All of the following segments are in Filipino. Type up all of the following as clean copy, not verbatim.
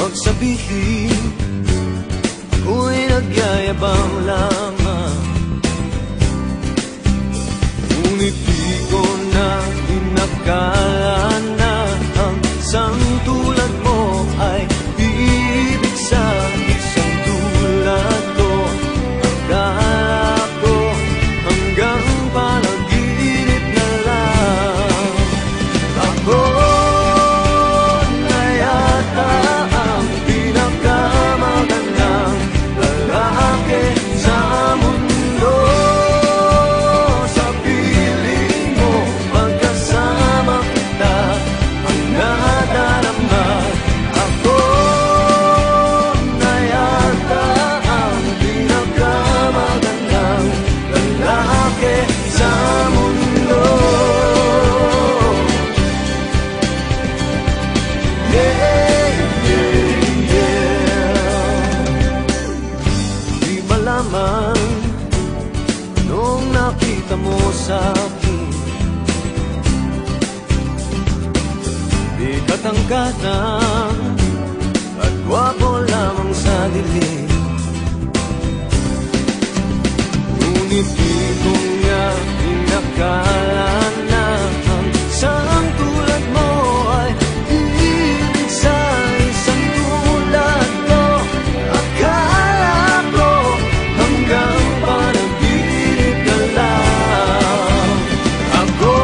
Huwag sabihin ako'y nagyayabang lamang, ngunit di ko na inakala na ang isang tulad mo ay ibig sa isang tulad ko. Akala ko hanggang panaginip na lang. Ako na yata ang pinakamagandang lalaki sa mundo. Sa piling mo pagkasama kita ang nadarama. Ako na yata ang pinakamagandang lalaki sa mundo. Yeah, yeah, yeah. Di malaman nung nakita mo sa akin, di katangkatan at gwapo lamang sa dilim. Ngunit di ko nga inakala na ang isang tulad mo ay ibig sa isang tulad ko. Akala ko hanggang panaginip na lang. Ako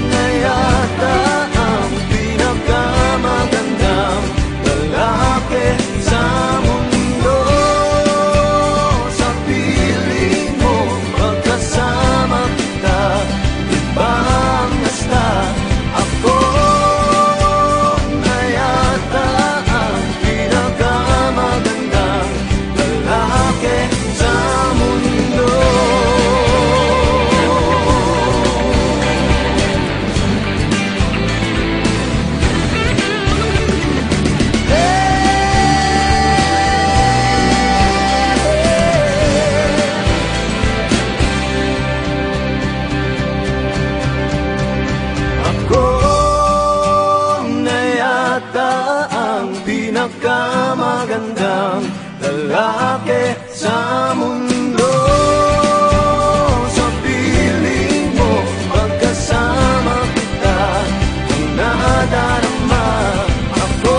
na yata ang pinakamagandang lalaki sa mundo. Sa piling mo pagkasama kita, iba ang hasta. Ako na yata ang pinakamagandang lalaki sa mundo. Ako na yata ang pinakamagandang lalaki sa mundo. Sa piling mo pagkasama kita ang nadarama. Ako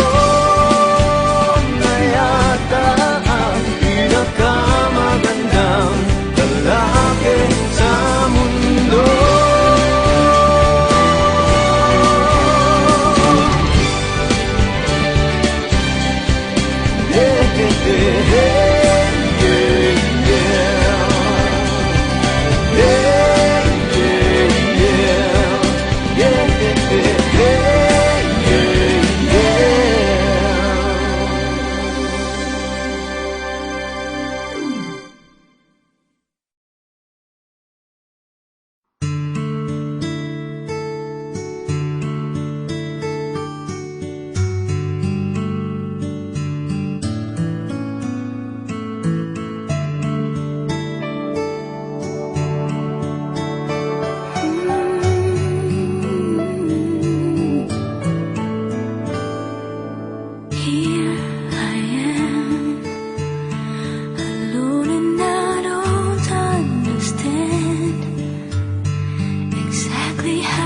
na yata ang pinakamagandang lalaki sa mundo. Yeah, yeah, yeah, yeah, yeah. Yeah, yeah, yeah, yeah, Here I am, alone and I don't understand exactly how